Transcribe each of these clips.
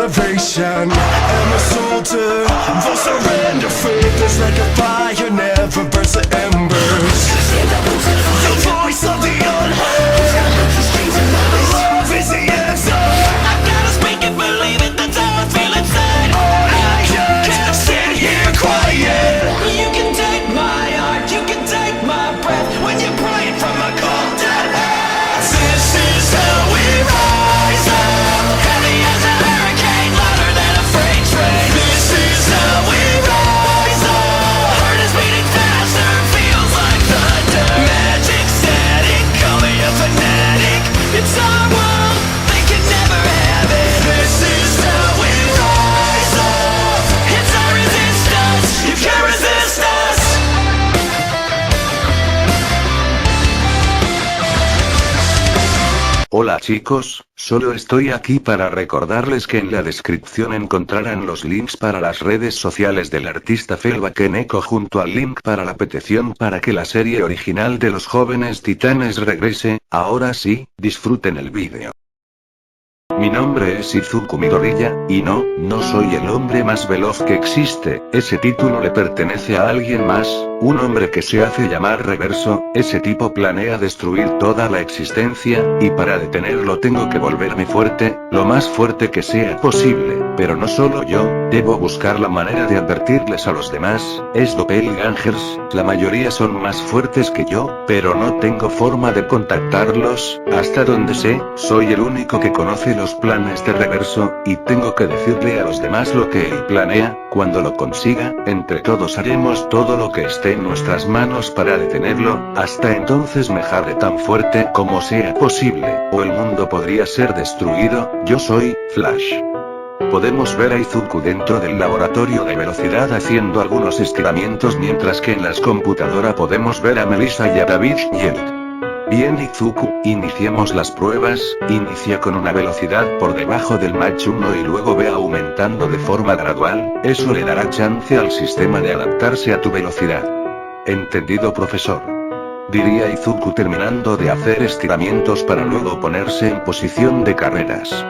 salvation. I'm a soldier, for surrender. Faith is like a fire, never burns the embers. The voice of the unheard. Love is the answer. I gotta speak and believe it, that's how I feel inside. I can't sit here quiet. You can take my heart, you can take my breath when you're praying from a cold dead heart. This is how we rise up, heavy as a hurricane, louder than a freight train. This is how we rise up, heart is beating faster, feels like thunder. Magic setting, call me a fanatic. It's our world, they can never have it. This is how we rise up, it's our resistance, you can't resist us. Hola chicos, solo estoy aquí para recordarles que en la descripción encontrarán los links para las redes sociales del artista Felbakeneko junto al link para la petición para que la serie original de los Jóvenes Titanes regrese. Ahora sí, disfruten el vídeo. Mi nombre es Izuku Midoriya, y no soy el hombre más veloz que existe, ese título le pertenece a alguien más, un hombre que se hace llamar Reverso, ese tipo planea destruir toda la existencia, y para detenerlo tengo que volverme fuerte, lo más fuerte que sea posible, pero no solo yo, debo buscar la manera de advertirles a los demás, es doppelgangers, la mayoría son más fuertes que yo, pero no tengo forma de contactarlos, hasta donde sé, soy el único que conoce los planes de Reverso, y tengo que decirle a los demás lo que él planea. Cuando lo consiga, entre todos haremos todo lo que esté en nuestras manos para detenerlo, hasta entonces me haré tan fuerte como sea posible, o el mundo podría ser destruido. Yo soy Flash. Podemos ver a Izuku dentro del laboratorio de velocidad haciendo algunos estiramientos, mientras que en la computadora podemos ver a Melissa y a David Yelt. Bien Izuku, iniciemos las pruebas, inicia con una velocidad por debajo del Mach 1 y luego ve aumentando de forma gradual, eso le dará chance al sistema de adaptarse a tu velocidad. ¿Entendido, profesor? Diría Izuku terminando de hacer estiramientos para luego ponerse en posición de carreras.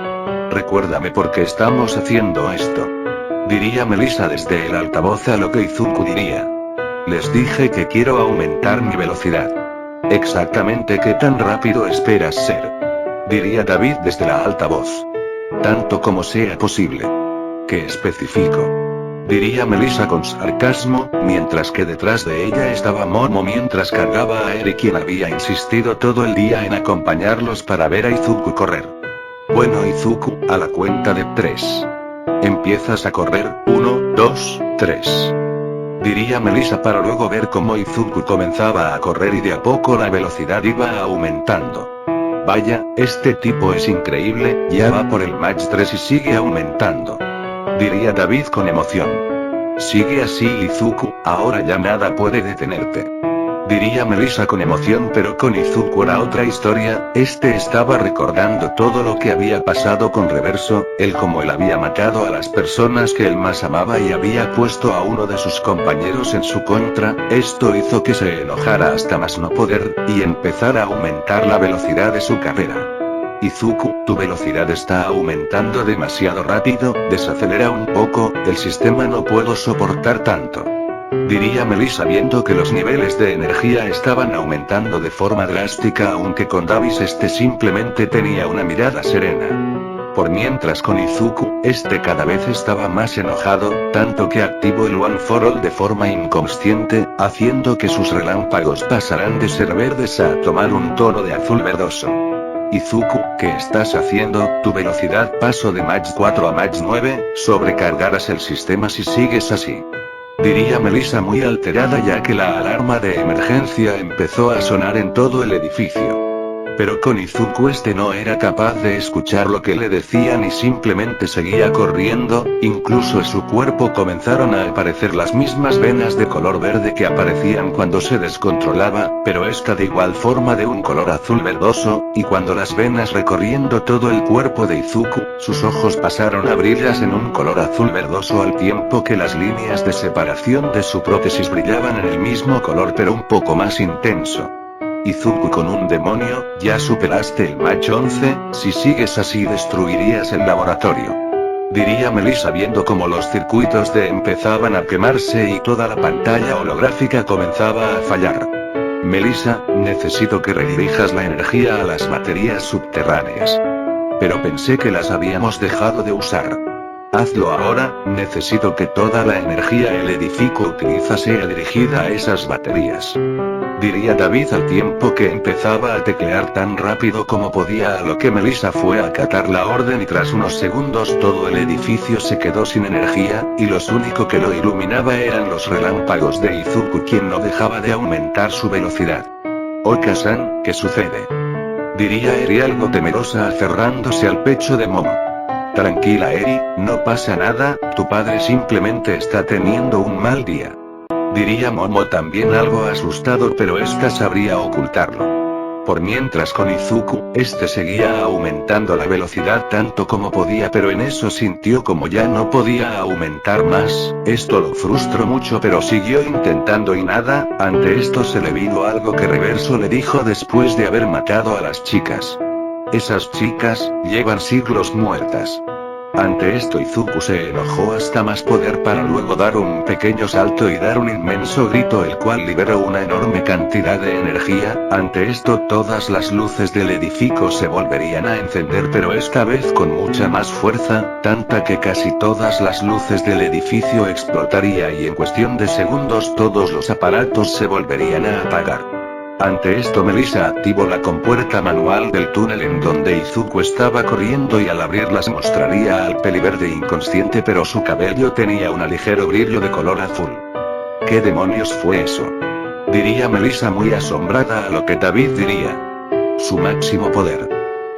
Recuérdame por qué estamos haciendo esto. Diría Melissa desde el altavoz, a lo que Izuku diría. Les dije que quiero aumentar mi velocidad. Exactamente qué tan rápido esperas ser. Diría David desde la altavoz. Tanto como sea posible. ¿Qué especifico? Diría Melissa con sarcasmo, mientras que detrás de ella estaba Momo mientras cargaba a Eri, quien había insistido todo el día en acompañarlos para ver a Izuku correr. Bueno Izuku, a la cuenta de 3. Empiezas a correr, 1, 2, 3. Diría Melissa para luego ver cómo Izuku comenzaba a correr y de a poco la velocidad iba aumentando. Vaya, este tipo es increíble, ya va por el Mach 3 y sigue aumentando. Diría David con emoción. Sigue así Izuku, ahora ya nada puede detenerte. Diría Melissa con emoción, pero con Izuku era otra historia, este estaba recordando todo lo que había pasado con Reverso, él como él había matado a las personas que él más amaba y había puesto a uno de sus compañeros en su contra, esto hizo que se enojara hasta más no poder, y empezara a aumentar la velocidad de su carrera. Izuku, tu velocidad está aumentando demasiado rápido, desacelera un poco, el sistema no puedo soportar tanto. Diría Melissa viendo que los niveles de energía estaban aumentando de forma drástica, aunque con Davis este simplemente tenía una mirada serena. Por mientras con Izuku, este cada vez estaba más enojado, tanto que activó el One for All de forma inconsciente, haciendo que sus relámpagos pasaran de ser verdes a tomar un tono de azul verdoso. Izuku, ¿qué estás haciendo? Tu velocidad pasó de Mach 4 a Mach 9, sobrecargarás el sistema si sigues así. Diría Melissa muy alterada, ya que la alarma de emergencia empezó a sonar en todo el edificio. Pero con Izuku este no era capaz de escuchar lo que le decían y simplemente seguía corriendo, incluso en su cuerpo comenzaron a aparecer las mismas venas de color verde que aparecían cuando se descontrolaba, pero esta de igual forma de un color azul verdoso, y cuando las venas recorriendo todo el cuerpo de Izuku, sus ojos pasaron a brillar en un color azul verdoso al tiempo que las líneas de separación de su prótesis brillaban en el mismo color pero un poco más intenso. Izuku con un demonio, ya superaste el Mach 11, si sigues así destruirías el laboratorio. Diría Melissa viendo cómo los circuitos de empezaban a quemarse y toda la pantalla holográfica comenzaba a fallar. Melissa, necesito que redirijas la energía a las baterías subterráneas. Pero pensé que las habíamos dejado de usar. Hazlo ahora, necesito que toda la energía el edificio utiliza sea dirigida a esas baterías. Diría David al tiempo que empezaba a teclear tan rápido como podía, a lo que Melissa fue a acatar la orden y tras unos segundos todo el edificio se quedó sin energía, y lo único que lo iluminaba eran los relámpagos de Izuku, quien no dejaba de aumentar su velocidad. Oka-san, ¿qué sucede? Diría Eri algo temerosa aferrándose al pecho de Momo. Tranquila Eri, no pasa nada, tu padre simplemente está teniendo un mal día. Diría Momo también algo asustado, pero esta sabría ocultarlo. Por mientras con Izuku, este seguía aumentando la velocidad tanto como podía, pero en eso sintió como ya no podía aumentar más. Esto lo frustró mucho, pero siguió intentando y nada. Ante esto se le vino algo que Reverso le dijo después de haber matado a las chicas. Esas chicas, llevan siglos muertas. Ante esto Izuku se enojó hasta más poder para luego dar un pequeño salto y dar un inmenso grito, el cual liberó una enorme cantidad de energía. Ante esto todas las luces del edificio se volverían a encender, pero esta vez con mucha más fuerza, tanta que casi todas las luces del edificio explotaría y en cuestión de segundos todos los aparatos se volverían a apagar. Ante esto Melissa activó la compuerta manual del túnel en donde Izuku estaba corriendo y al abrirla se mostraría al peliverde inconsciente, pero su cabello tenía un ligero brillo de color azul. ¿Qué demonios fue eso? Diría Melissa muy asombrada, a lo que David diría. Su máximo poder.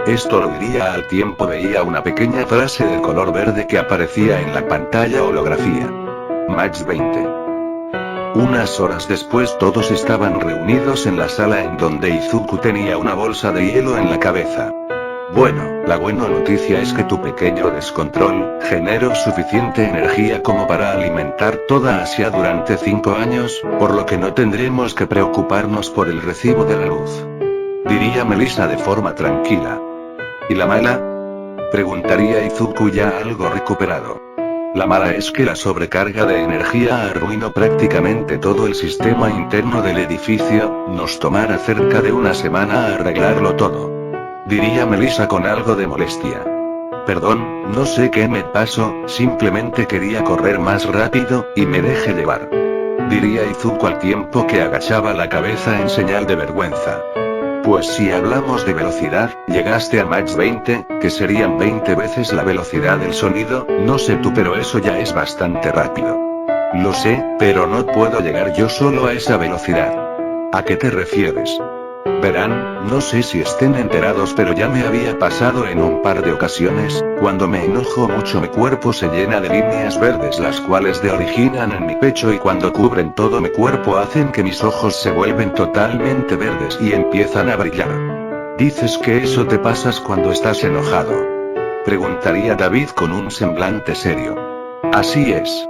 Esto lo diría al tiempo veía una pequeña frase de color verde que aparecía en la pantalla holografía. Match 20. Unas horas después todos estaban reunidos en la sala en donde Izuku tenía una bolsa de hielo en la cabeza. Bueno, la buena noticia es que tu pequeño descontrol generó suficiente energía como para alimentar toda Asia durante 5 años, por lo que no tendremos que preocuparnos por el recibo de la luz. Diría Melissa de forma tranquila. ¿Y la mala? Preguntaría Izuku ya algo recuperado. La mala es que la sobrecarga de energía arruinó prácticamente todo el sistema interno del edificio, nos tomará cerca de una semana arreglarlo todo. Diría Melissa con algo de molestia. Perdón, no sé qué me pasó, simplemente quería correr más rápido, y me dejé llevar. Diría Izuku al tiempo que agachaba la cabeza en señal de vergüenza. Pues si hablamos de velocidad, llegaste a Mach 20, que serían 20 veces la velocidad del sonido, no sé tú, pero eso ya es bastante rápido. Lo sé, pero no puedo llegar yo solo a esa velocidad. ¿A qué te refieres? Verán, no sé si estén enterados, pero ya me había pasado en un par de ocasiones. Cuando me enojo mucho mi cuerpo se llena de líneas verdes, las cuales se originan en mi pecho y cuando cubren todo mi cuerpo hacen que mis ojos se vuelven totalmente verdes y empiezan a brillar. ¿Dices que eso te pasas cuando estás enojado? Preguntaría David con un semblante serio. Así es.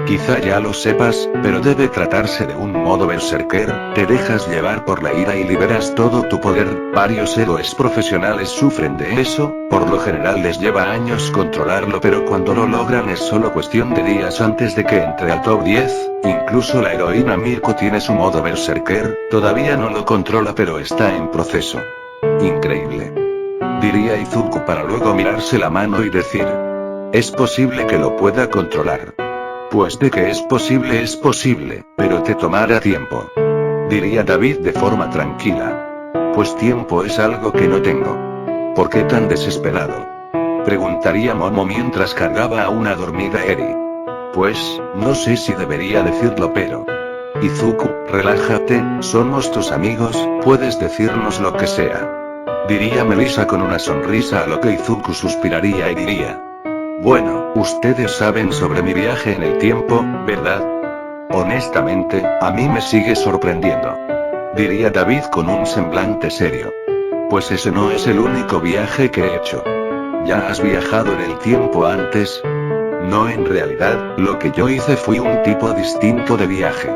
Quizá ya lo sepas, pero debe tratarse de un modo berserker, te dejas llevar por la ira y liberas todo tu poder. Varios héroes profesionales sufren de eso, por lo general les lleva años controlarlo, pero cuando lo logran es solo cuestión de días antes de que entre al top 10, incluso la heroína Mirko tiene su modo berserker, todavía no lo controla pero está en proceso. Increíble. Diría Izuku para luego mirarse la mano y decir. Es posible que lo pueda controlar. Pues de que es posible, pero te tomará tiempo. Diría David de forma tranquila. Pues tiempo es algo que no tengo. ¿Por qué tan desesperado? Preguntaría Momo mientras cargaba a una dormida Eri. Pues, no sé si debería decirlo, pero... Izuku, relájate, somos tus amigos, puedes decirnos lo que sea. Diría Melissa con una sonrisa, a lo que Izuku suspiraría y diría. Bueno, ustedes saben sobre mi viaje en el tiempo, ¿verdad? Honestamente, a mí me sigue sorprendiendo. Diría David con un semblante serio. Pues ese no es el único viaje que he hecho. ¿Ya has viajado en el tiempo antes? No, en realidad, lo que yo hice fue un tipo distinto de viaje.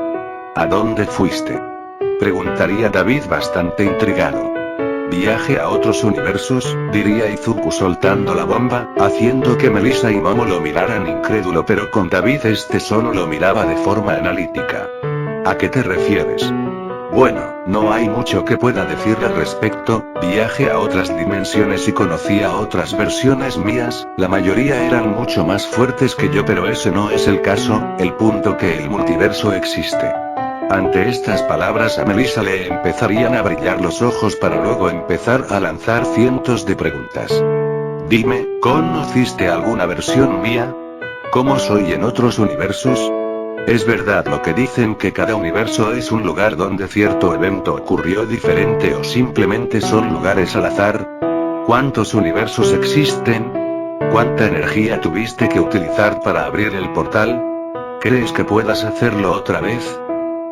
¿A dónde fuiste? Preguntaría David bastante intrigado. ¿Viaje a otros universos?, diría Izuku soltando la bomba, haciendo que Melissa y Momo lo miraran incrédulo, pero con David solo lo miraba de forma analítica. ¿A qué te refieres? Bueno, no hay mucho que pueda decir al respecto. Viajé a otras dimensiones y conocí a otras versiones mías, la mayoría eran mucho más fuertes que yo, pero ese no es el caso, el punto que el multiverso existe. Ante estas palabras a Melissa le empezarían a brillar los ojos para luego empezar a lanzar cientos de preguntas. Dime, ¿conociste alguna versión mía? ¿Cómo soy en otros universos? ¿Es verdad lo que dicen que cada universo es un lugar donde cierto evento ocurrió diferente o simplemente son lugares al azar? ¿Cuántos universos existen? ¿Cuánta energía tuviste que utilizar para abrir el portal? ¿Crees que puedas hacerlo otra vez?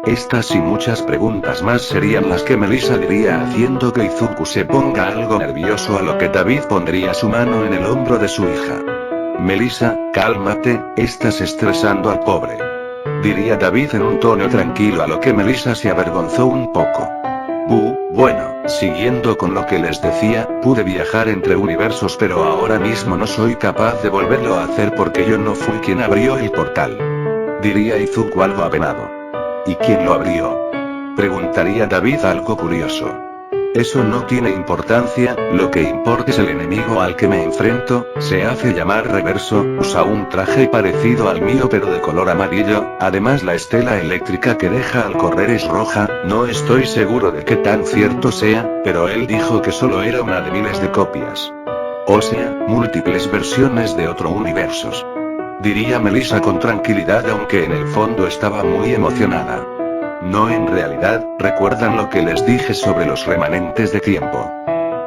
Estas y muchas preguntas más serían las que Melissa diría, haciendo que Izuku se ponga algo nervioso, a lo que David pondría su mano en el hombro de su hija. Melissa, cálmate, estás estresando al pobre, diría David en un tono tranquilo, a lo que Melissa se avergonzó un poco. Bueno, siguiendo con lo que les decía, pude viajar entre universos, pero ahora mismo no soy capaz de volverlo a hacer porque yo no fui quien abrió el portal, diría Izuku algo apenado. ¿Y quién lo abrió?, preguntaría David algo curioso. Eso no tiene importancia, lo que importa es el enemigo al que me enfrento. Se hace llamar Reverso, usa un traje parecido al mío pero de color amarillo, además la estela eléctrica que deja al correr es roja. No estoy seguro de qué tan cierto sea, pero él dijo que solo era una de miles de copias. O sea, múltiples versiones de otro universos, diría Melissa con tranquilidad, aunque en el fondo estaba muy emocionada. No, en realidad, ¿recuerdan lo que les dije sobre los remanentes de tiempo?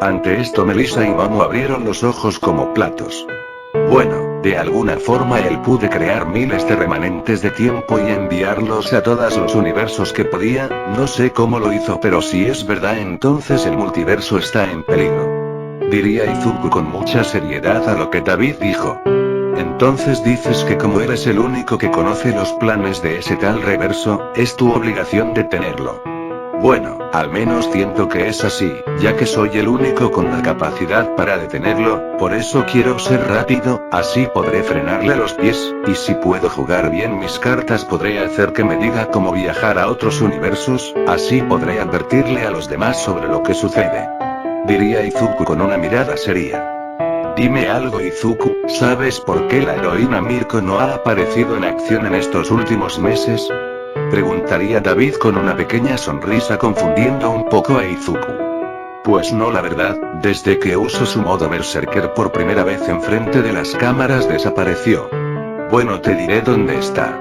Ante esto Melissa y Momo abrieron los ojos como platos. Bueno, de alguna forma él pude crear miles de remanentes de tiempo y enviarlos a todos los universos que podía. No sé cómo lo hizo, pero si es verdad entonces el multiverso está en peligro, diría Izuku con mucha seriedad, a lo que David dijo. Entonces dices que como eres el único que conoce los planes de ese tal Reverso, es tu obligación detenerlo. Bueno, al menos siento que es así, ya que soy el único con la capacidad para detenerlo, por eso quiero ser rápido, así podré frenarle a los pies, y si puedo jugar bien mis cartas podré hacer que me diga cómo viajar a otros universos, así podré advertirle a los demás sobre lo que sucede, diría Izuku con una mirada seria. Dime algo, Izuku, ¿sabes por qué la heroína Mirko no ha aparecido en acción en estos últimos meses?, preguntaría David con una pequeña sonrisa, confundiendo un poco a Izuku. Pues no, la verdad, desde que usó su modo Berserker por primera vez enfrente de las cámaras desapareció. Bueno, te diré dónde está,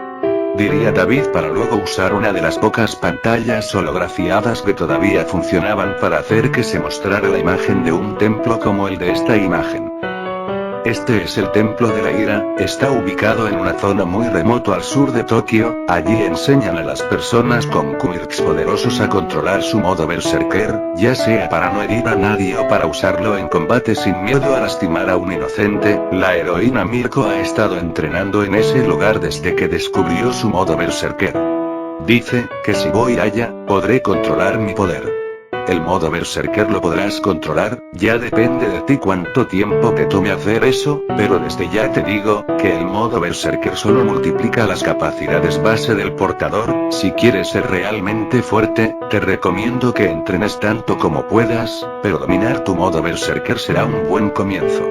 diría David para luego usar una de las pocas pantallas holografiadas que todavía funcionaban para hacer que se mostrara la imagen de un templo como el de esta imagen. Este es el Templo de la Ira, está ubicado en una zona muy remoto al sur de Tokio. Allí enseñan a las personas con quirks poderosos a controlar su modo Berserker, ya sea para no herir a nadie o para usarlo en combate sin miedo a lastimar a un inocente. La heroína Mirko ha estado entrenando en ese lugar desde que descubrió su modo Berserker. Dice que si voy allá, podré controlar mi poder. El modo Berserker lo podrás controlar, ya depende de ti cuánto tiempo te tome hacer eso, pero desde ya te digo, que el modo Berserker solo multiplica las capacidades base del portador. Si quieres ser realmente fuerte, te recomiendo que entrenes tanto como puedas, pero dominar tu modo Berserker será un buen comienzo,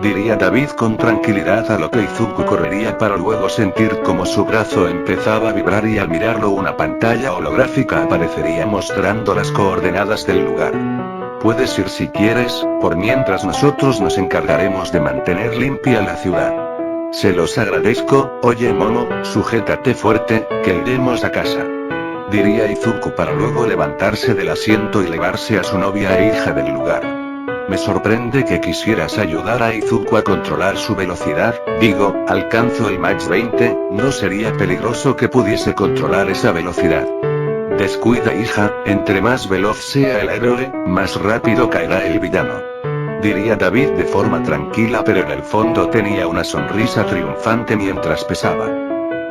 diría David con tranquilidad, a lo que Izuku correría para luego sentir como su brazo empezaba a vibrar y al mirarlo una pantalla holográfica aparecería mostrando las coordenadas del lugar. Puedes ir si quieres, por mientras nosotros nos encargaremos de mantener limpia la ciudad. Se los agradezco. Oye Momo, sujétate fuerte, que iremos a casa, diría Izuku para luego levantarse del asiento y llevarse a su novia e hija del lugar. Me sorprende que quisieras ayudar a Izuku a controlar su velocidad. Digo, alcanzo el Mach 20, ¿no sería peligroso que pudiese controlar esa velocidad? Descuida, hija, entre más veloz sea el héroe, más rápido caerá el villano, diría David de forma tranquila, pero en el fondo tenía una sonrisa triunfante mientras pesaba.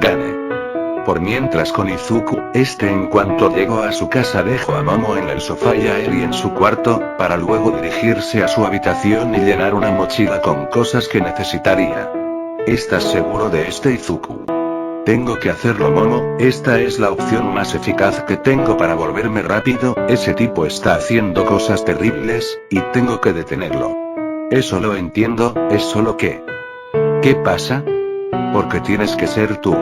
Gane. Por mientras con Izuku, en cuanto llegó a su casa dejó a Momo en el sofá y a Eri en su cuarto, para luego dirigirse a su habitación y llenar una mochila con cosas que necesitaría. ¿Estás seguro de Izuku? Tengo que hacerlo, Momo, esta es la opción más eficaz que tengo para volverme rápido, ese tipo está haciendo cosas terribles, y tengo que detenerlo. Eso lo entiendo, es solo que... ¿Qué pasa? Porque tienes que ser tú.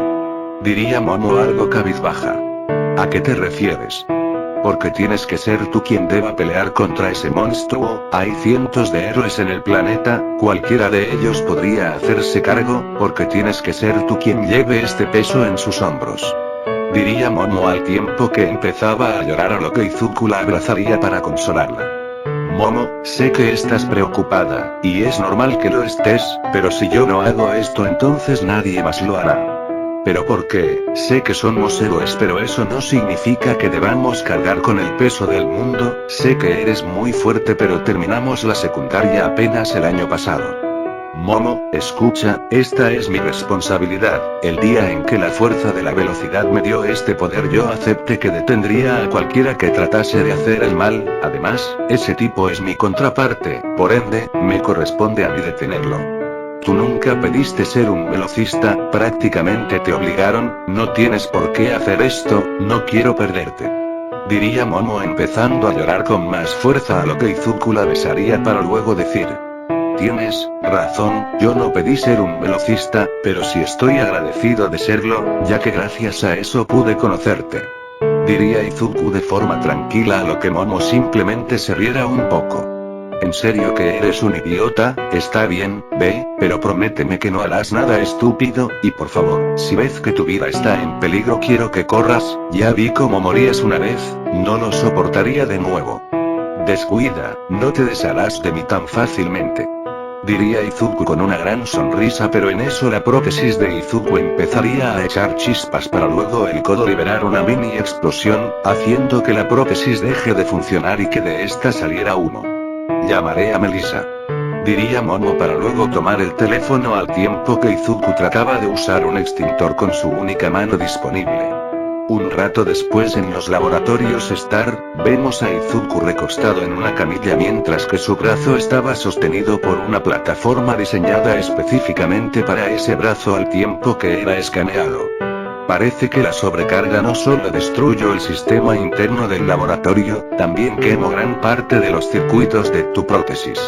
Diría Momo algo cabizbaja. ¿A qué te refieres? Porque tienes que ser tú quien deba pelear contra ese monstruo, hay cientos de héroes en el planeta, cualquiera de ellos podría hacerse cargo, porque tienes que ser tú quien lleve este peso en sus hombros. Diría Momo al tiempo que empezaba a llorar, a lo que Izuku la abrazaría para consolarla. Momo, sé que estás preocupada, y es normal que lo estés, pero si yo no hago esto entonces nadie más lo hará. Pero ¿por qué? Sé que somos héroes, pero eso no significa que debamos cargar con el peso del mundo, sé que eres muy fuerte, pero terminamos la secundaria apenas el año pasado. Momo, escucha, esta es mi responsabilidad, el día en que la fuerza de la velocidad me dio este poder yo acepté que detendría a cualquiera que tratase de hacer el mal, además, ese tipo es mi contraparte, por ende, me corresponde a mí detenerlo. Tú nunca pediste ser un velocista, prácticamente te obligaron, no tienes por qué hacer esto, no quiero perderte. Diría Momo empezando a llorar con más fuerza, a lo que Izuku la besaría para luego decir. Tienes razón, yo no pedí ser un velocista, pero sí estoy agradecido de serlo, ya que gracias a eso pude conocerte. Diría Izuku de forma tranquila, a lo que Momo simplemente se riera un poco. ¿En serio que eres un idiota? Está bien, ve, pero prométeme que no harás nada estúpido, y por favor, si ves que tu vida está en peligro quiero que corras, ya vi cómo morías una vez, no lo soportaría de nuevo. Descuida, no te desharás de mí tan fácilmente. Diría Izuku con una gran sonrisa, pero en eso la prótesis de Izuku empezaría a echar chispas para luego el codo liberar una mini explosión, haciendo que la prótesis deje de funcionar y que de esta saliera humo. Llamaré a Melissa. Diría Momo para luego tomar el teléfono al tiempo que Izuku trataba de usar un extintor con su única mano disponible. Un rato después en los laboratorios Star, vemos a Izuku recostado en una camilla mientras que su brazo estaba sostenido por una plataforma diseñada específicamente para ese brazo al tiempo que era escaneado. Parece que la sobrecarga no solo destruyó el sistema interno del laboratorio, también quemó gran parte de los circuitos de tu prótesis.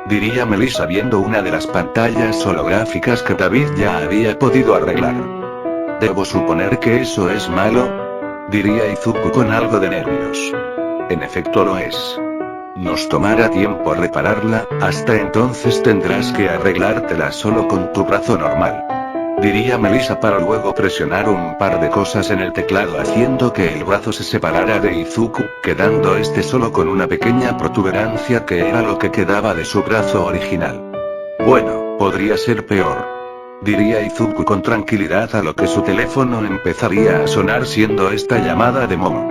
Diría Melissa viendo una de las pantallas holográficas que David ya había podido arreglar. ¿Debo suponer que eso es malo? Diría Izuku con algo de nervios. En efecto lo es. Nos tomará tiempo repararla, hasta entonces tendrás que arreglártela solo con tu brazo normal. Diría Melissa para luego presionar un par de cosas en el teclado haciendo que el brazo se separara de Izuku, quedando solo con una pequeña protuberancia que era lo que quedaba de su brazo original. Bueno, podría ser peor. Diría Izuku con tranquilidad, a lo que su teléfono empezaría a sonar siendo esta llamada de Momo.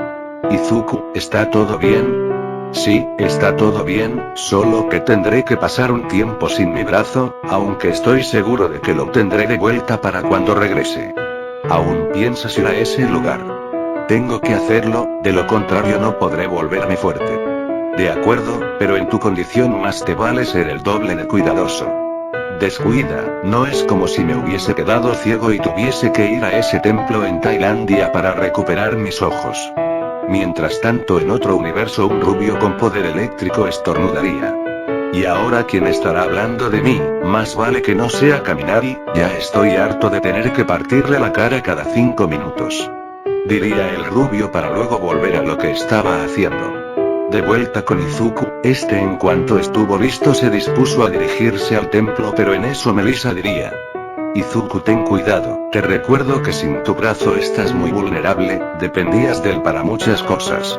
Izuku, ¿está todo bien? Sí, está todo bien, solo que tendré que pasar un tiempo sin mi brazo, aunque estoy seguro de que lo tendré de vuelta para cuando regrese. ¿Aún piensas ir a ese lugar? Tengo que hacerlo, de lo contrario no podré volverme fuerte. De acuerdo, pero en tu condición más te vale ser el doble de cuidadoso. Descuida, no es como si me hubiese quedado ciego y tuviese que ir a ese templo en Tailandia para recuperar mis ojos. Mientras tanto en otro universo un rubio con poder eléctrico estornudaría. ¿Y ahora quién estará hablando de mí? Más vale que no sea Kaminari, ya estoy harto de tener que partirle la cara cada 5 minutos. Diría el rubio para luego volver a lo que estaba haciendo. De vuelta con Izuku, en cuanto estuvo listo se dispuso a dirigirse al templo, pero en eso Melissa diría. Izuku, ten cuidado, te recuerdo que sin tu brazo estás muy vulnerable, dependías de él para muchas cosas.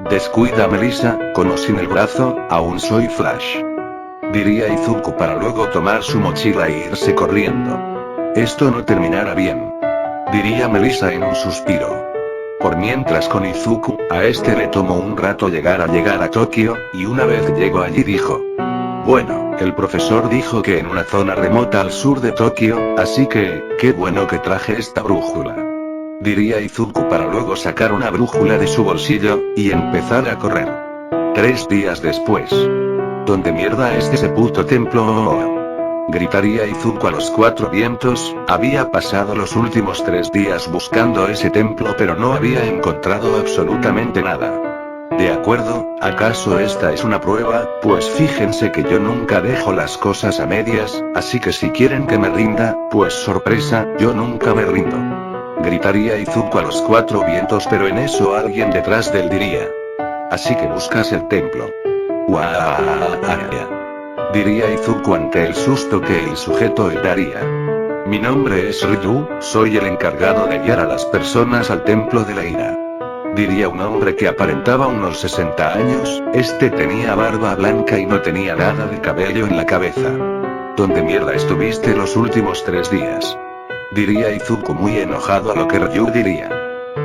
Descuida Melissa, con o sin el brazo, aún soy Flash. Diría Izuku para luego tomar su mochila e irse corriendo. Esto no terminará bien. Diría Melissa en un suspiro. Por mientras con Izuku, a le tomó un rato llegar a Tokio, y una vez llegó allí dijo. Bueno, el profesor dijo que en una zona remota al sur de Tokio, así que, qué bueno que traje esta brújula. diría Izuku para luego sacar una brújula de su bolsillo, y empezar a correr. 3 días después. ¿Dónde mierda es ese puto templo? Gritaría Izuku a los 4 vientos. Había pasado los últimos 3 días buscando ese templo pero no había encontrado absolutamente nada. ¿De acuerdo? ¿Acaso esta es una prueba? Pues fíjense que yo nunca dejo las cosas a medias, así que si quieren que me rinda, pues sorpresa, yo nunca me rindo. Gritaría Izuku a los 4 vientos pero en eso alguien detrás de él diría. Así que buscas el templo. Diría Izuku ante el susto que el sujeto le daría. Mi nombre es Ryu, soy el encargado de guiar a las personas al templo de la ira. Diría un hombre que aparentaba unos 60 años, este tenía barba blanca y no tenía nada de cabello en la cabeza. ¿Dónde mierda estuviste los últimos 3 días? Diría Izuku muy enojado a lo que Ryu diría.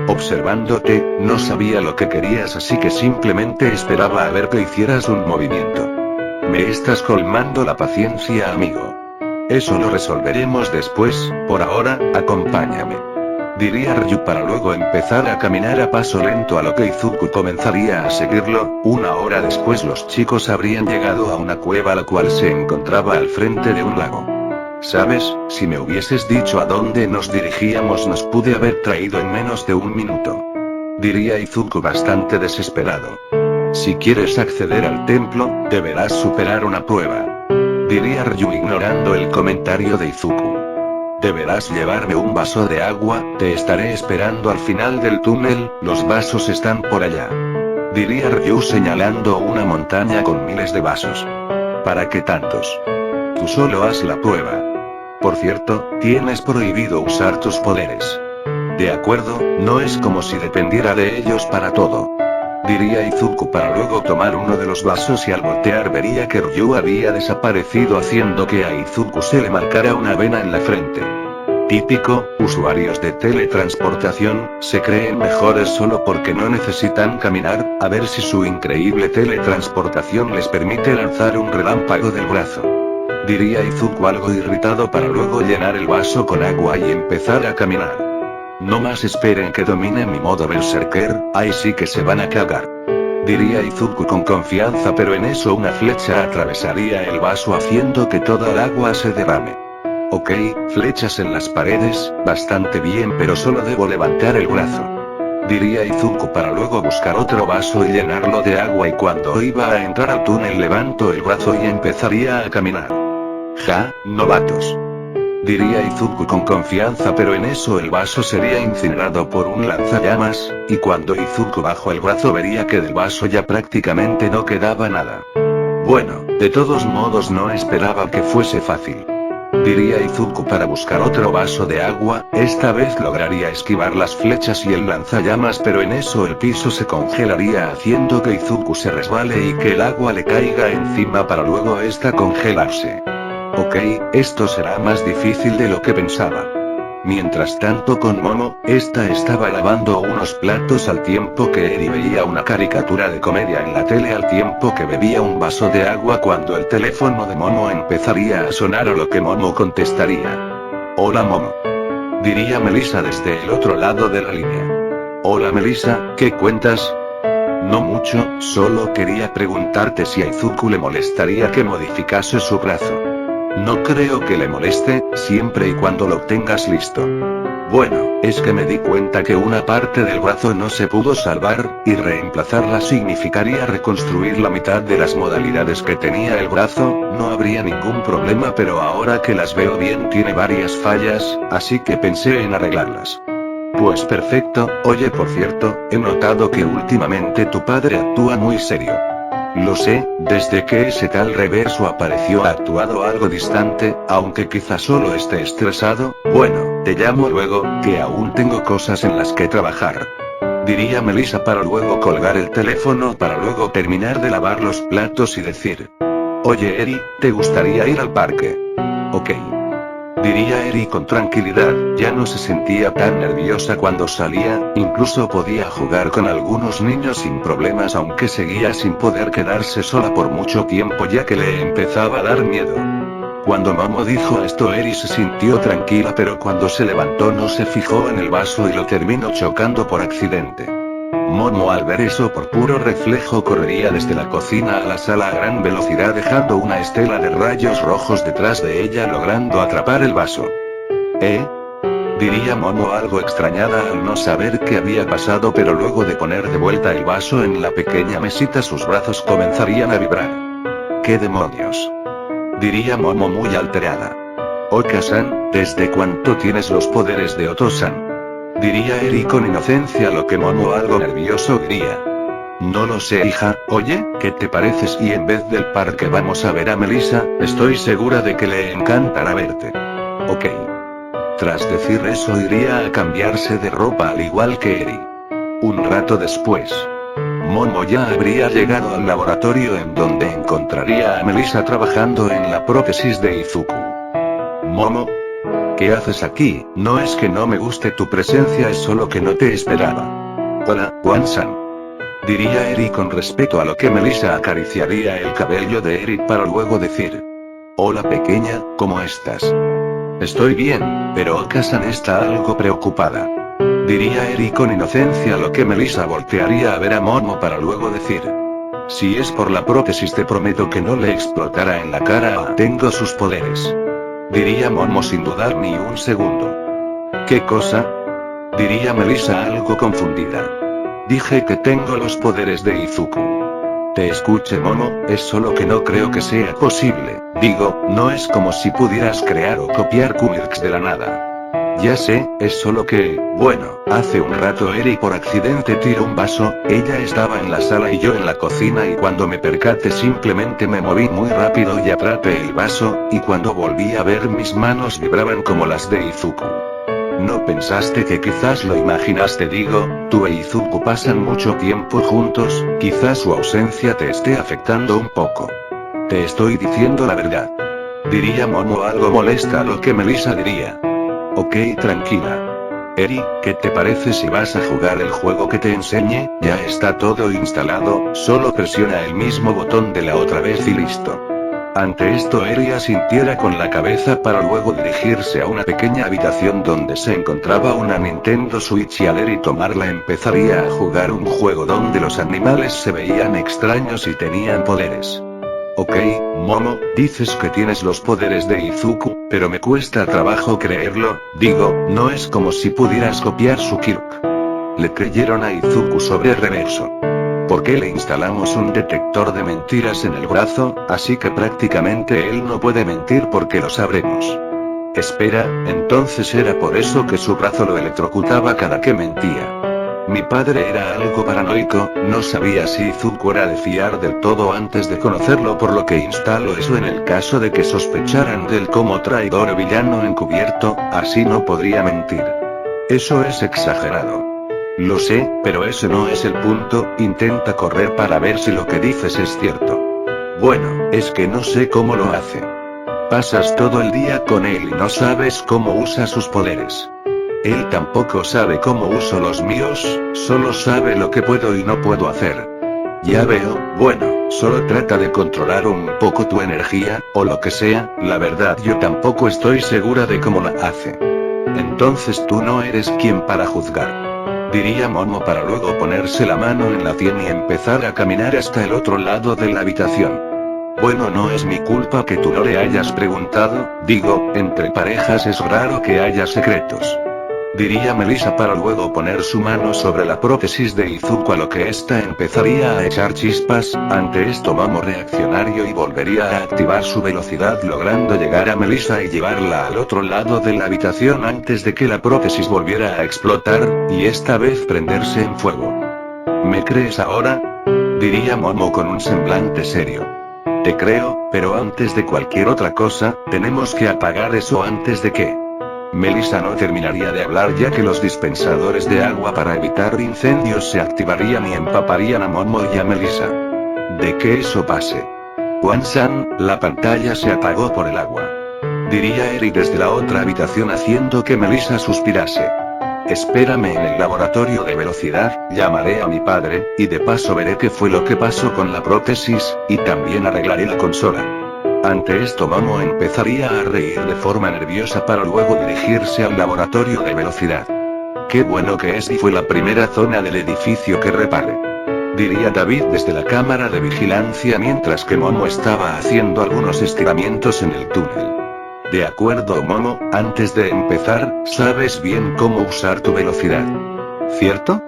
Observándote, no sabía lo que querías así que simplemente esperaba a ver que hicieras un movimiento. Me estás colmando la paciencia, amigo. Eso lo resolveremos después, por ahora, acompáñame. Diría Ryu para luego empezar a caminar a paso lento a lo que Izuku comenzaría a seguirlo. 1 hora después los chicos habrían llegado a una cueva la cual se encontraba al frente de un lago. ¿Sabes? Si me hubieses dicho a dónde nos dirigíamos nos pude haber traído en menos de 1 minuto. Diría Izuku bastante desesperado. Si quieres acceder al templo, deberás superar una prueba. Diría Ryu ignorando el comentario de Izuku. Deberás llevarme un vaso de agua, te estaré esperando al final del túnel, los vasos están por allá. Diría Ryu señalando una montaña con miles de vasos. ¿Para qué tantos? Tú solo haz la prueba. Por cierto, tienes prohibido usar tus poderes. De acuerdo, no es como si dependiera de ellos para todo. Diría Izuku para luego tomar uno de los vasos y al voltear vería que Ryu había desaparecido haciendo que a Izuku se le marcara una vena en la frente. Típico, usuarios de teletransportación, se creen mejores solo porque no necesitan caminar, a ver si su increíble teletransportación les permite lanzar un relámpago del brazo. Diría Izuku algo irritado para luego llenar el vaso con agua y empezar a caminar. No más esperen que domine mi modo berserker, ahí sí que se van a cagar. Diría Izuku con confianza pero en eso una flecha atravesaría el vaso haciendo que toda el agua se derrame. Ok, flechas en las paredes, bastante bien pero solo debo levantar el brazo. Diría Izuku para luego buscar otro vaso y llenarlo de agua y cuando iba a entrar al túnel levanto el brazo y empezaría a caminar. Ja, novatos. Diría Izuku con confianza pero en eso el vaso sería incinerado por un lanzallamas, y cuando Izuku bajó el brazo vería que del vaso ya prácticamente no quedaba nada. Bueno, de todos modos no esperaba que fuese fácil. Diría Izuku para buscar otro vaso de agua, esta vez lograría esquivar las flechas y el lanzallamas pero en eso el piso se congelaría haciendo que Izuku se resbale y que el agua le caiga encima para luego esta congelarse. Ok, esto será más difícil de lo que pensaba. Mientras tanto con Momo, esta estaba lavando unos platos al tiempo que Eri veía una caricatura de comedia en la tele al tiempo que bebía un vaso de agua cuando el teléfono de Momo empezaría a sonar a lo que Momo contestaría. Hola Momo. Diría Melissa desde el otro lado de la línea. Hola Melissa, ¿qué cuentas? No mucho, solo quería preguntarte si a Izuku le molestaría que modificase su brazo. No creo que le moleste, siempre y cuando lo tengas listo. Bueno, es que me di cuenta que una parte del brazo no se pudo salvar, y reemplazarla significaría reconstruir la mitad de las modalidades que tenía el brazo, no habría ningún problema pero ahora que las veo bien tiene varias fallas, así que pensé en arreglarlas. Pues perfecto, oye por cierto, he notado que últimamente tu padre actúa muy serio. Lo sé, desde que ese tal Reverso apareció ha actuado algo distante, aunque quizá solo esté estresado. Bueno, te llamo luego, que aún tengo cosas en las que trabajar. Diría Melissa para luego colgar el teléfono para luego terminar de lavar los platos y decir. Oye Eri, ¿te gustaría ir al parque? Ok. Diría Eri con tranquilidad, ya no se sentía tan nerviosa cuando salía, incluso podía jugar con algunos niños sin problemas aunque seguía sin poder quedarse sola por mucho tiempo ya que le empezaba a dar miedo. Cuando Momo dijo esto, Eri se sintió tranquila, pero cuando se levantó no se fijó en el vaso y lo terminó chocando por accidente. Momo, al ver eso, por puro reflejo correría desde la cocina a la sala a gran velocidad, dejando una estela de rayos rojos detrás de ella, logrando atrapar el vaso. Diría Momo algo extrañada al no saber qué había pasado, pero luego de poner de vuelta el vaso en la pequeña mesita sus brazos comenzarían a vibrar. ¿Qué demonios? Diría Momo muy alterada. Oka-san, ¿desde cuánto tienes los poderes de Oto-san? Diría Eri con inocencia, lo que Momo algo nervioso diría. No lo sé, hija. Oye, ¿qué te parece si en vez del parque vamos a ver a Melissa? Estoy segura de que le encantará verte. Ok. Tras decir eso iría a cambiarse de ropa al igual que Eri. Un rato después, Momo ya habría llegado al laboratorio en donde encontraría a Melissa trabajando en la prótesis de Izuku. Momo, ¿qué haces aquí? No es que no me guste tu presencia, es solo que no te esperaba. Hola, Wan-san. Diría Eri con respeto, a lo que Melissa acariciaría el cabello de Eri para luego decir. Hola pequeña, ¿cómo estás? Estoy bien, pero Oka-san está algo preocupada. Diría Eri con inocencia, a lo que Melissa voltearía a ver a Momo para luego decir. Si es por la prótesis te prometo que no le explotará en la cara. Tengo sus poderes. Diría Momo sin dudar ni un segundo. ¿Qué cosa? Diría Melissa algo confundida. Dije que tengo los poderes de Izuku. Te escuché, Momo, es solo que no creo que sea posible. Digo, no es como si pudieras crear o copiar quirks de la nada. Ya sé, es solo que, bueno, hace un rato Eri por accidente tiró un vaso, ella estaba en la sala y yo en la cocina, y cuando me percaté simplemente me moví muy rápido y atrapé el vaso, y cuando volví a ver mis manos vibraban como las de Izuku. ¿No pensaste que quizás lo imaginaste? Digo, tú e Izuku pasan mucho tiempo juntos, quizás su ausencia te esté afectando un poco. Te estoy diciendo la verdad. Diría Momo algo molesta, a lo que Melissa diría. Ok, tranquila. Eri, ¿qué te parece si vas a jugar el juego que te enseñe? Ya está todo instalado, solo presiona el mismo botón de la otra vez y listo. Ante esto Eri asintiera con la cabeza para luego dirigirse a una pequeña habitación donde se encontraba una Nintendo Switch, y al Eri tomarla empezaría a jugar un juego donde los animales se veían extraños y tenían poderes. Ok, Momo, dices que tienes los poderes de Izuku, pero me cuesta trabajo creerlo. Digo, no es como si pudieras copiar su quirk. Le creyeron a Izuku sobre reverso. ¿Por qué le instalamos un detector de mentiras en el brazo? Así que prácticamente él no puede mentir porque lo sabremos. Espera, entonces era por eso que su brazo lo electrocutaba cada que mentía. Mi padre era algo paranoico, no sabía si Izuku era de fiar del todo antes de conocerlo, por lo que instaló eso en el caso de que sospecharan de él como traidor o villano encubierto, así no podría mentir. Eso es exagerado. Lo sé, pero ese no es el punto. Intenta correr para ver si lo que dices es cierto. Bueno, es que no sé cómo lo hace. Pasas todo el día con él y no sabes cómo usa sus poderes. Él tampoco sabe cómo uso los míos, solo sabe lo que puedo y no puedo hacer. Ya veo, bueno, solo trata de controlar un poco tu energía, o lo que sea, la verdad yo tampoco estoy segura de cómo la hace. Entonces tú no eres quien para juzgar. Diría Momo para luego ponerse la mano en la sien y empezar a caminar hasta el otro lado de la habitación. Bueno, no es mi culpa que tú no le hayas preguntado, digo, entre parejas es raro que haya secretos. Diría Melissa para luego poner su mano sobre la prótesis de Izuku, a lo que ésta empezaría a echar chispas. Ante esto Momo reaccionaría y volvería a activar su velocidad, logrando llegar a Melissa y llevarla al otro lado de la habitación antes de que la prótesis volviera a explotar, y esta vez prenderse en fuego. ¿Me crees ahora? Diría Momo con un semblante serio. Te creo, pero antes de cualquier otra cosa, tenemos que apagar eso antes de que... Melissa no terminaría de hablar, ya que los dispensadores de agua para evitar incendios se activarían y empaparían a Momo y a Melissa. De que eso pase. Wan-san, la pantalla se apagó por el agua. Diría Eri desde la otra habitación, haciendo que Melissa suspirase. Espérame en el laboratorio de velocidad, llamaré a mi padre, y de paso veré qué fue lo que pasó con la prótesis, y también arreglaré la consola. Ante esto Momo empezaría a reír de forma nerviosa para luego dirigirse al laboratorio de velocidad. Qué bueno que es y fue la primera zona del edificio que repare, diría David desde la cámara de vigilancia mientras que Momo estaba haciendo algunos estiramientos en el túnel. De acuerdo Momo, antes de empezar, sabes bien cómo usar tu velocidad, ¿cierto?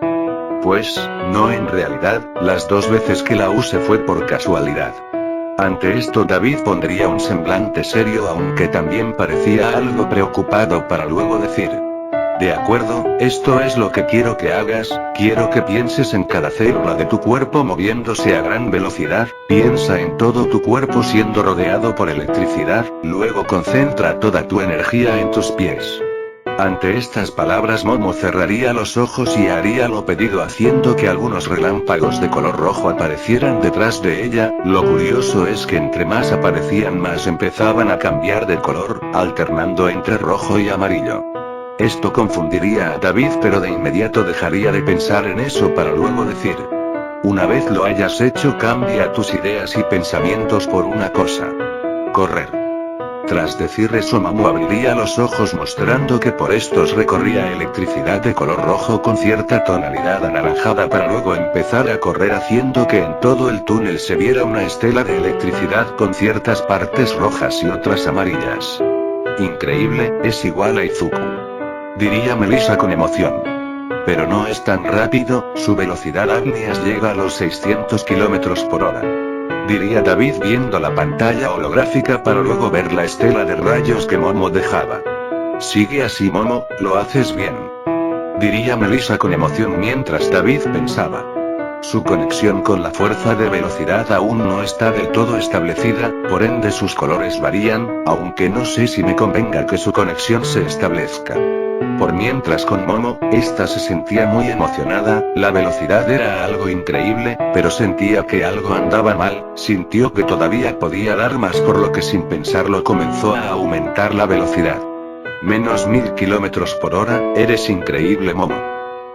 Pues, no en realidad, las 2 veces que la use fue por casualidad. Ante esto David pondría un semblante serio aunque también parecía algo preocupado para luego decir: de acuerdo, esto es lo que quiero que hagas, quiero que pienses en cada célula de tu cuerpo moviéndose a gran velocidad, piensa en todo tu cuerpo siendo rodeado por electricidad, luego concentra toda tu energía en tus pies. Ante estas palabras Momo cerraría los ojos y haría lo pedido haciendo que algunos relámpagos de color rojo aparecieran detrás de ella. Lo curioso es que entre más aparecían más empezaban a cambiar de color, alternando entre rojo y amarillo. Esto confundiría a David pero de inmediato dejaría de pensar en eso para luego decir: una vez lo hayas hecho cambia tus ideas y pensamientos por una cosa: correr. Tras decir eso Momo abriría los ojos mostrando que por estos recorría electricidad de color rojo con cierta tonalidad anaranjada para luego empezar a correr haciendo que en todo el túnel se viera una estela de electricidad con ciertas partes rojas y otras amarillas. Increíble, es igual a Izuku, diría Melissa con emoción. Pero no es tan rápido, su velocidad Agnias llega a los 600 km por hora. Diría David viendo la pantalla holográfica para luego ver la estela de rayos que Momo dejaba. Sigue así Momo, lo haces bien, diría Melissa con emoción mientras David pensaba. Su conexión con la fuerza de velocidad aún no está del todo establecida, por ende sus colores varían, aunque no sé si me convenga que su conexión se establezca. Por mientras con Momo, esta se sentía muy emocionada, la velocidad era algo increíble, pero sentía que algo andaba mal, sintió que todavía podía dar más por lo que sin pensarlo comenzó a aumentar la velocidad. Menos 1000 km por hora, eres increíble Momo,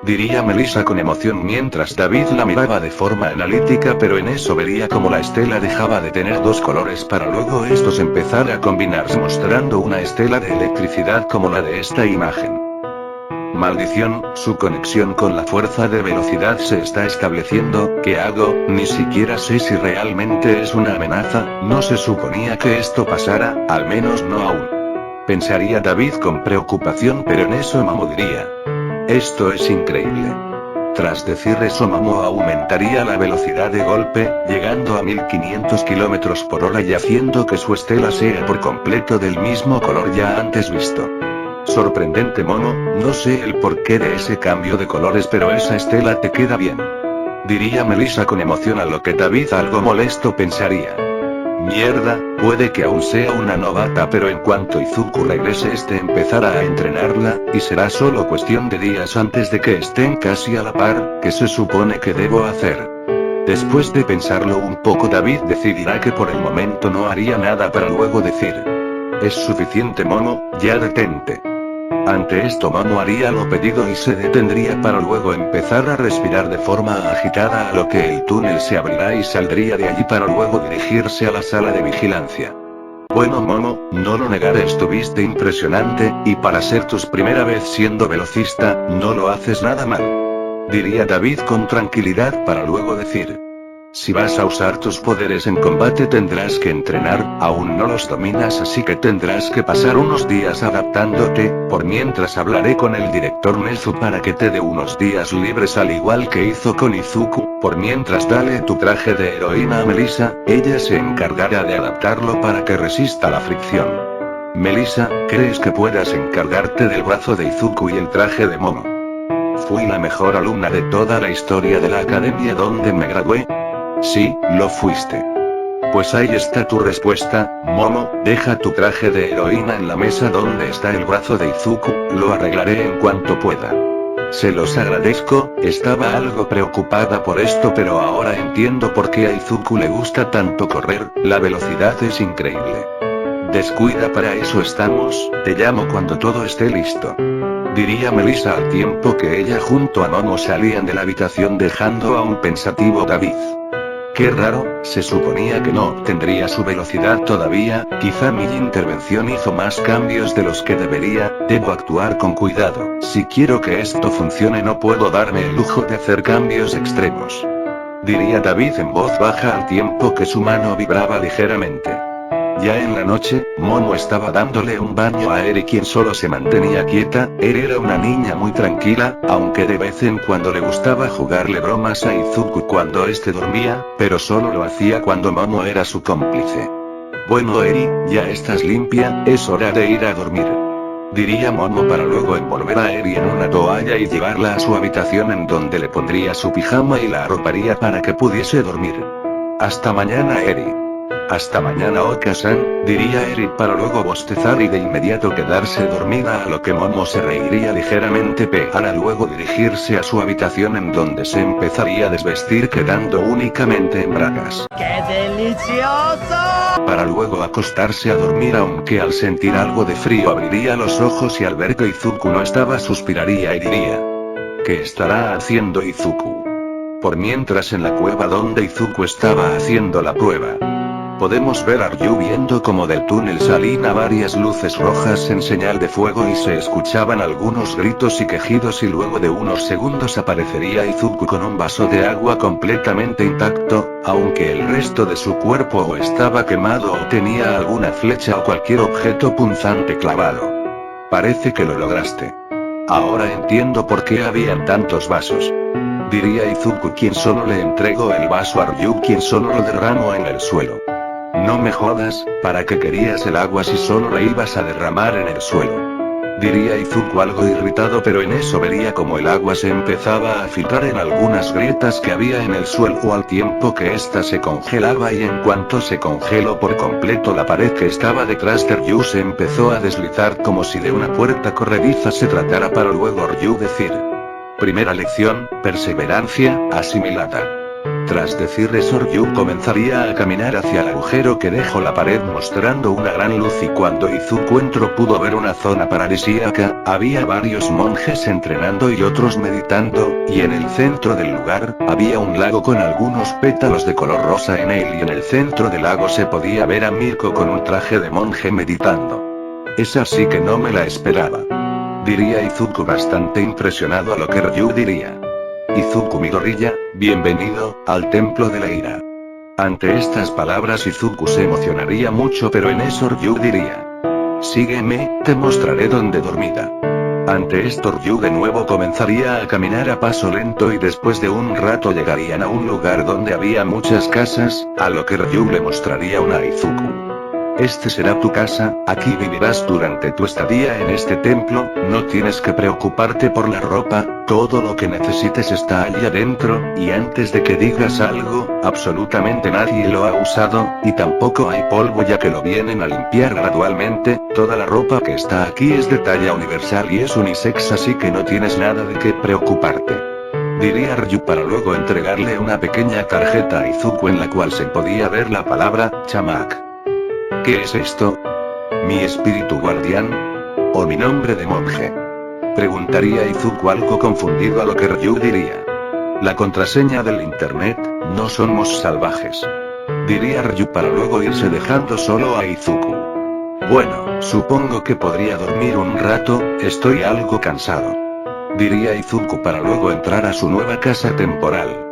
diría Melissa con emoción mientras David la miraba de forma analítica pero en eso vería como la estela dejaba de tener 2 colores para luego estos empezar a combinarse mostrando una estela de electricidad como la de esta imagen. Maldición, su conexión con la fuerza de velocidad se está estableciendo, ¿qué hago? Ni siquiera sé si realmente es una amenaza, no se suponía que esto pasara, al menos no aún. Pensaría David con preocupación pero en eso Momo diría: esto es increíble. Tras decir eso Momo aumentaría la velocidad de golpe, llegando a 1500 km por hora y haciendo que su estela sea por completo del mismo color ya antes visto. Sorprendente Momo, no sé el porqué de ese cambio de colores pero esa estela te queda bien, diría Melissa con emoción a lo que David algo molesto pensaría: mierda, puede que aún sea una novata pero en cuanto Izuku regrese empezará a entrenarla, y será solo cuestión de días antes de que estén casi a la par, ¿qué se supone que debo hacer? Después de pensarlo un poco David decidirá que por el momento no haría nada para luego decir: es suficiente Momo, ya detente. Ante esto Momo haría lo pedido y se detendría para luego empezar a respirar de forma agitada a lo que el túnel se abrirá y saldría de allí para luego dirigirse a la sala de vigilancia. Bueno Momo, no lo negaré, estuviste impresionante, y para ser tu primera vez siendo velocista, no lo haces nada mal, diría David con tranquilidad para luego decir: si vas a usar tus poderes en combate tendrás que entrenar, aún no los dominas así que tendrás que pasar unos días adaptándote, por mientras hablaré con el director Nezu para que te dé unos días libres al igual que hizo con Izuku, por mientras dale tu traje de heroína a Melissa, ella se encargará de adaptarlo para que resista la fricción. Melissa, ¿crees que puedas encargarte del brazo de Izuku y el traje de Momo? Fui la mejor alumna de toda la historia de la academia donde me gradué. Sí, lo fuiste. Pues ahí está tu respuesta, Momo, deja tu traje de heroína en la mesa donde está el brazo de Izuku, lo arreglaré en cuanto pueda. Se los agradezco, estaba algo preocupada por esto pero ahora entiendo por qué a Izuku le gusta tanto correr, la velocidad es increíble. Descuida, para eso estamos, te llamo cuando todo esté listo, diría Melissa al tiempo que ella junto a Momo salían de la habitación dejando a un pensativo David. Qué raro, se suponía que no tendría su velocidad todavía, quizá mi intervención hizo más cambios de los que debería, debo actuar con cuidado. Si quiero que esto funcione no puedo darme el lujo de hacer cambios extremos. Diría David en voz baja al tiempo que su mano vibraba ligeramente. Ya en la noche, Momo estaba dándole un baño a Eri, quien solo se mantenía quieta. Eri era una niña muy tranquila, aunque de vez en cuando le gustaba jugarle bromas a Izuku cuando éste dormía, pero solo lo hacía cuando Momo era su cómplice. Bueno Eri, ya estás limpia, es hora de ir a dormir. Diría Momo para luego envolver a Eri en una toalla y llevarla a su habitación, en donde le pondría su pijama y la arroparía para que pudiese dormir. Hasta mañana Eri. Hasta mañana Oka-san, diría Eri para luego bostezar y de inmediato quedarse dormida, a lo que Momo se reiría ligeramente para luego dirigirse a su habitación, en donde se empezaría a desvestir quedando únicamente en bragas. ¡Qué delicioso! Para luego acostarse a dormir, aunque al sentir algo de frío abriría los ojos y al ver que Izuku no estaba suspiraría y diría: ¿qué estará haciendo Izuku? Por mientras, en la cueva donde Izuku estaba haciendo la prueba, podemos ver a Ryu viendo como del túnel salían varias luces rojas en señal de fuego y se escuchaban algunos gritos y quejidos, y luego de unos segundos aparecería Izuku con un vaso de agua completamente intacto, aunque el resto de su cuerpo o estaba quemado o tenía alguna flecha o cualquier objeto punzante clavado. Parece que lo lograste. Ahora entiendo por qué habían tantos vasos. Diría Izuku, quien solo le entregó el vaso a Ryu, quien solo lo derramó en el suelo. No me jodas, ¿para qué querías el agua si solo la ibas a derramar en el suelo? Diría Izuku algo irritado, pero en eso vería como el agua se empezaba a filtrar en algunas grietas que había en el suelo al tiempo que ésta se congelaba, y en cuanto se congeló por completo la pared que estaba detrás de Ryu se empezó a deslizar como si de una puerta corrediza se tratara, para luego Ryu decir: primera lección, perseverancia, asimilada. Tras decir eso, Ryu comenzaría a caminar hacia el agujero que dejó la pared mostrando una gran luz, y cuando Izuku entró pudo ver una zona paradisíaca. Había varios monjes entrenando y otros meditando, y en el centro del lugar, había un lago con algunos pétalos de color rosa en él, y en el centro del lago se podía ver a Mirko con un traje de monje meditando. Esa sí que no me la esperaba. Diría Izuku bastante impresionado, a lo que Ryu diría: Izuku Midoriya, bienvenido al templo de la ira. Ante estas palabras Izuku se emocionaría mucho, pero en eso Ryu diría: sígueme, te mostraré dónde dormida. Ante esto Ryu de nuevo comenzaría a caminar a paso lento, y después de un rato llegarían a un lugar donde había muchas casas, a lo que Ryu le mostraría una a Izuku. Este será tu casa, aquí vivirás durante tu estadía en este templo, no tienes que preocuparte por la ropa, todo lo que necesites está allí adentro, y antes de que digas algo, absolutamente nadie lo ha usado, y tampoco hay polvo ya que lo vienen a limpiar gradualmente, toda la ropa que está aquí es de talla universal y es unisex, así que no tienes nada de qué preocuparte. Diría Ryu para luego entregarle una pequeña tarjeta a Izuku en la cual se podía ver la palabra Chamak. ¿Qué es esto? ¿Mi espíritu guardián? ¿O mi nombre de monje? Preguntaría Izuku algo confundido, a lo que Ryu diría: la contraseña del internet, no somos salvajes. Diría Ryu para luego irse dejando solo a Izuku. Bueno, supongo que podría dormir un rato, estoy algo cansado. Diría Izuku para luego entrar a su nueva casa temporal.